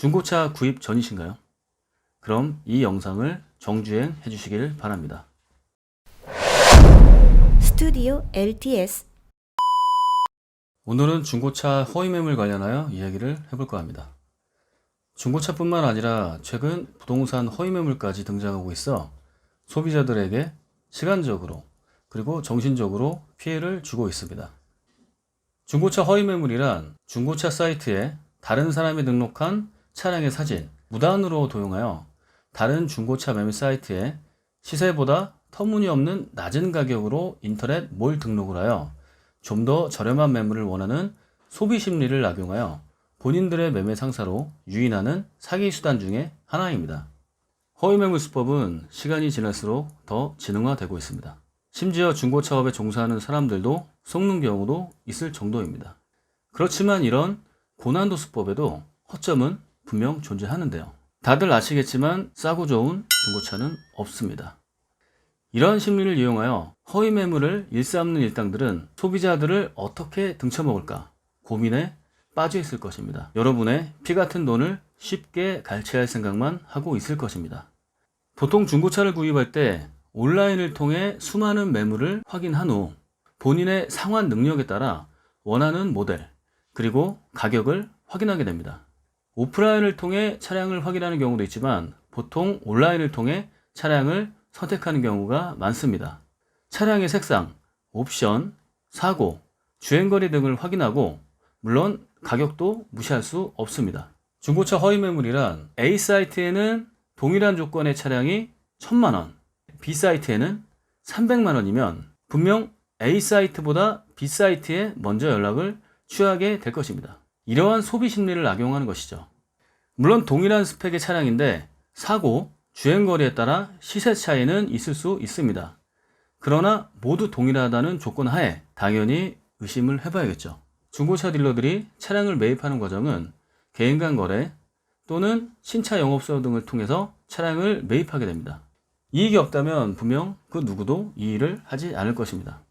중고차 구입 전이신가요? 그럼 이 영상을 정주행 해주시길 바랍니다. 스튜디오 LTS. 오늘은 중고차 허위매물 관련하여 이야기를 해볼까 합니다. 중고차뿐만 아니라 최근 부동산 허위매물까지 등장하고 있어 소비자들에게 시간적으로 그리고 정신적으로 피해를 주고 있습니다. 중고차 허위매물이란 중고차 사이트에 다른 사람이 등록한 차량의 사진, 무단으로 도용하여 다른 중고차 매매 사이트에 시세보다 터무니없는 낮은 가격으로 인터넷 몰 등록을 하여 좀 더 저렴한 매물을 원하는 소비 심리를 악용하여 본인들의 매매 상사로 유인하는 사기 수단 중에 하나입니다. 허위매물 수법은 시간이 지날수록 더 지능화되고 있습니다. 심지어 중고차업에 종사하는 사람들도 속는 경우도 있을 정도입니다. 그렇지만 이런 고난도 수법에도 허점은 분명 존재하는데요. 다들 아시겠지만 싸고 좋은 중고차는 없습니다. 이런 심리를 이용하여 허위 매물을 일삼는 일당들은 소비자들을 어떻게 등쳐먹을까 고민에 빠져 있을 것입니다. 여러분의 피 같은 돈을 쉽게 갈취할 생각만 하고 있을 것입니다. 보통 중고차를 구입할 때 온라인을 통해 수많은 매물을 확인한 후 본인의 상환 능력에 따라 원하는 모델 그리고 가격을 확인하게 됩니다. 오프라인을 통해 차량을 확인하는 경우도 있지만 보통 온라인을 통해 차량을 선택하는 경우가 많습니다. 차량의 색상, 옵션, 사고, 주행거리 등을 확인하고 물론 가격도 무시할 수 없습니다. 중고차 허위매물이란 A 사이트에는 동일한 조건의 차량이 1000만원, B 사이트에는 300만원이면 분명 A 사이트보다 B 사이트에 먼저 연락을 취하게 될 것입니다. 이러한 소비 심리를 악용하는 것이죠. 물론 동일한 스펙의 차량인데 사고, 주행거리에 따라 시세 차이는 있을 수 있습니다. 그러나 모두 동일하다는 조건 하에 당연히 의심을 해봐야겠죠. 중고차 딜러들이 차량을 매입하는 과정은 개인 간 거래 또는 신차 영업소 등을 통해서 차량을 매입하게 됩니다. 이익이 없다면 분명 그 누구도 이 일을 하지 않을 것입니다.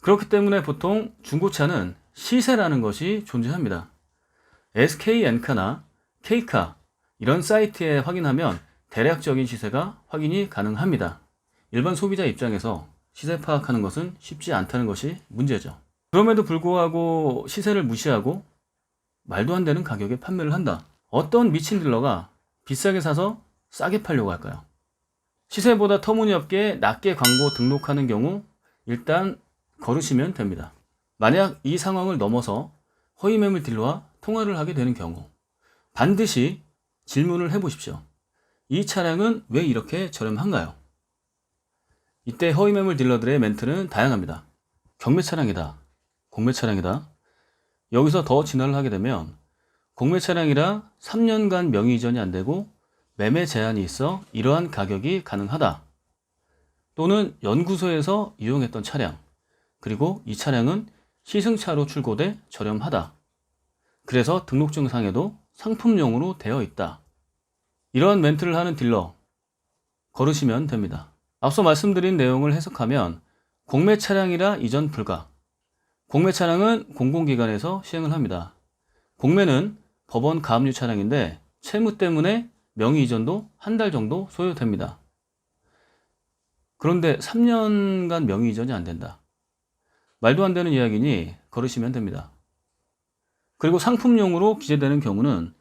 그렇기 때문에 보통 중고차는 시세라는 것이 존재합니다. SK엔카나 K카 이런 사이트에 확인하면 대략적인 시세가 확인이 가능합니다. 일반 소비자 입장에서 시세 파악하는 것은 쉽지 않다는 것이 문제죠. 그럼에도 불구하고 시세를 무시하고 말도 안 되는 가격에 판매를 한다. 어떤 미친 딜러가 비싸게 사서 싸게 팔려고 할까요? 시세보다 터무니없게 낮게 광고 등록하는 경우 일단 거르시면 됩니다. 만약 이 상황을 넘어서 허위매물 딜러와 통화를 하게 되는 경우 반드시 질문을 해보십시오. 이 차량은 왜 이렇게 저렴한가요? 이때 허위매물 딜러들의 멘트는 다양합니다. 경매 차량이다. 공매 차량이다. 여기서 더 진화를 하게 되면 공매 차량이라 3년간 명의 이전이 안 되고 매매 제한이 있어 이러한 가격이 가능하다. 또는 연구소에서 이용했던 차량 그리고 이 차량은 시승차로 출고돼 저렴하다. 그래서 등록증상에도 상품용으로 되어 있다. 이러한 멘트를 하는 딜러 거르시면 됩니다. 앞서 말씀드린 내용을 해석하면 공매 차량이라 이전 불가. 공매 차량은 공공기관에서 시행을 합니다. 공매는 법원 가압류 차량인데 채무 때문에 명의 이전도 한 달 정도 소요됩니다. 그런데 3년간 명의 이전이 안 된다. 말도 안 되는 이야기니 거르시면 됩니다. 그리고 상품용으로 기재되는 경우는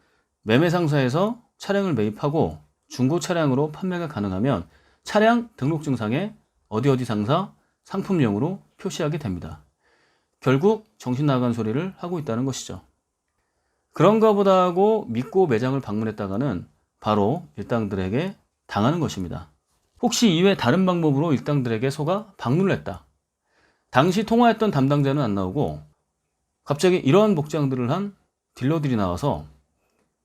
매매상사에서 차량을 매입하고 중고 차량으로 판매가 가능하면 차량 등록증상에 어디 상사 상품용으로 표시하게 됩니다. 결국 정신 나간 소리를 하고 있다는 것이죠. 그런가 보다 하고 믿고 매장을 방문했다가는 바로 일당들에게 당하는 것입니다. 혹시 이외 다른 방법으로 일당들에게 속아 방문을 했다. 당시 통화했던 담당자는 안 나오고 갑자기 이러한 복장들을 한 딜러들이 나와서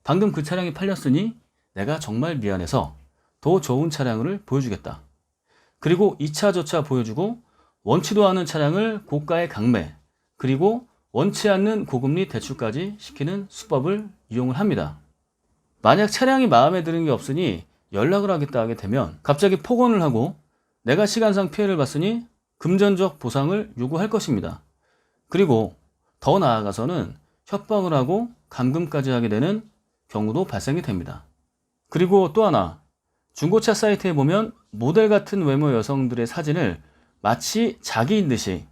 방금 그 차량이 팔렸으니 내가 정말 미안해서 더 좋은 차량을 보여주겠다. 그리고 2차 저차 보여주고 원치도 않은 차량을 고가의 강매 그리고 원치 않는 고금리 대출까지 시키는 수법을 이용을 합니다. 만약 차량이 마음에 드는 게 없으니 연락을 하겠다 하게 되면 갑자기 폭언을 하고 내가 시간상 피해를 봤으니 금전적 보상을 요구할 것입니다. 그리고 더 나아가서는 협박을 하고 감금까지 하게 되는 경우도 발생이 됩니다. 그리고 또 하나, 중고차 사이트에 보면 모델 같은 외모 여성들의 사진을 마치 자기인 듯이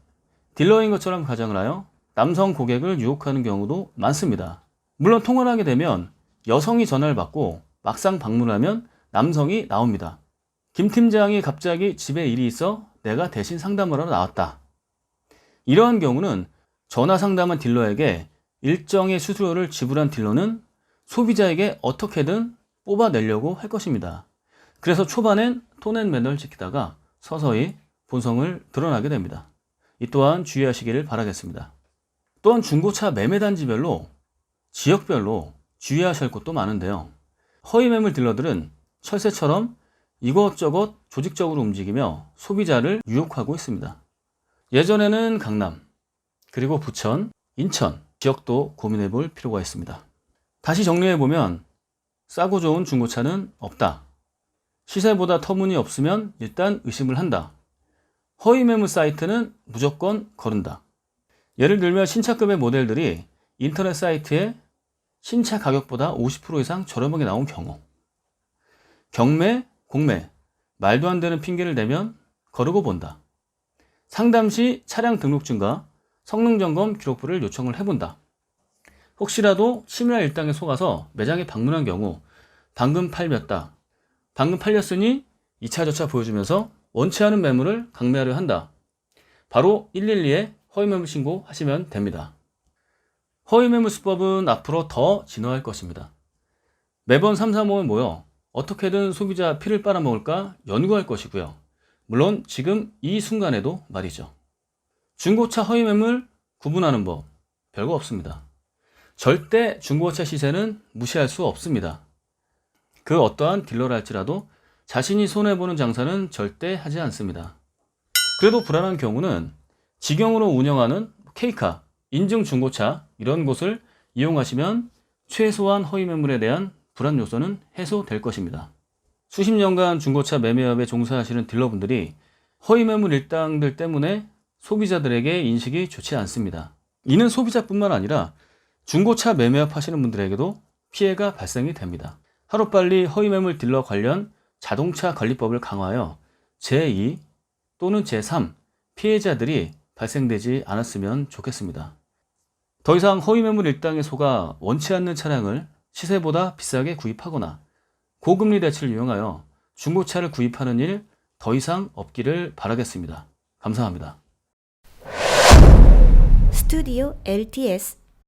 딜러인 것처럼 가장을 하여 남성 고객을 유혹하는 경우도 많습니다. 물론 통화를 하게 되면 여성이 전화를 받고 막상 방문하면 남성이 나옵니다. 김 팀장이 갑자기 집에 일이 있어 내가 대신 상담을 하러 나왔다. 이러한 경우는 전화 상담한 딜러에게 일정의 수수료를 지불한 딜러는 소비자에게 어떻게든 뽑아내려고 할 것입니다. 그래서 초반엔 톤앤매너를 지키다가 서서히 본성을 드러나게 됩니다. 이 또한 주의하시기를 바라겠습니다. 또한 중고차 매매단지별로, 지역별로 주의하셔야 할 것도 많은데요. 허위매물 딜러들은 철새처럼 이것저것 조직적으로 움직이며 소비자를 유혹하고 있습니다. 예전에는 강남, 그리고 부천, 인천 지역도 고민해 볼 필요가 있습니다. 다시 정리해 보면 싸고 좋은 중고차는 없다. 시세보다 터무니없으면 일단 의심을 한다. 허위매물 사이트는 무조건 거른다. 예를 들면 신차급의 모델들이 인터넷 사이트에 신차 가격보다 50% 이상 저렴하게 나온 경우, 경매, 공매, 말도 안 되는 핑계를 대면 거르고 본다. 상담 시 차량 등록증과 성능점검 기록부를 요청을 해본다. 혹시라도 치밀한 일당에 속아서 매장에 방문한 경우 방금 팔렸다. 방금 팔렸으니 2차 저차 보여주면서 원치 않은 매물을 강매하려 한다. 바로 112에 허위매물 신고하시면 됩니다. 허위매물 수법은 앞으로 더 진화할 것입니다. 매번 3, 4모에 모여 어떻게든 소비자 피를 빨아먹을까 연구할 것이고요. 물론 지금 이 순간에도 말이죠. 중고차 허위매물 구분하는 법 별거 없습니다. 절대 중고차 시세는 무시할 수 없습니다. 그 어떠한 딜러라 할지라도 자신이 손해보는 장사는 절대 하지 않습니다. 그래도 불안한 경우는 직영으로 운영하는 K카, 인증 중고차 이런 곳을 이용하시면 최소한 허위매물에 대한 불안 요소는 해소될 것입니다. 수십 년간 중고차 매매업에 종사하시는 딜러분들이 허위매물 일당들 때문에 소비자들에게 인식이 좋지 않습니다. 이는 소비자뿐만 아니라 중고차 매매업 하시는 분들에게도 피해가 발생이 됩니다. 하루빨리 허위매물 딜러 관련 자동차 관리법을 강화하여 제2 또는 제3 피해자들이 발생되지 않았으면 좋겠습니다. 더 이상 허위매물 일당에 속아 원치 않는 차량을 시세보다 비싸게 구입하거나 고금리 대출을 이용하여 중고차를 구입하는 일 더 이상 없기를 바라겠습니다. 감사합니다. 스튜디오 LTS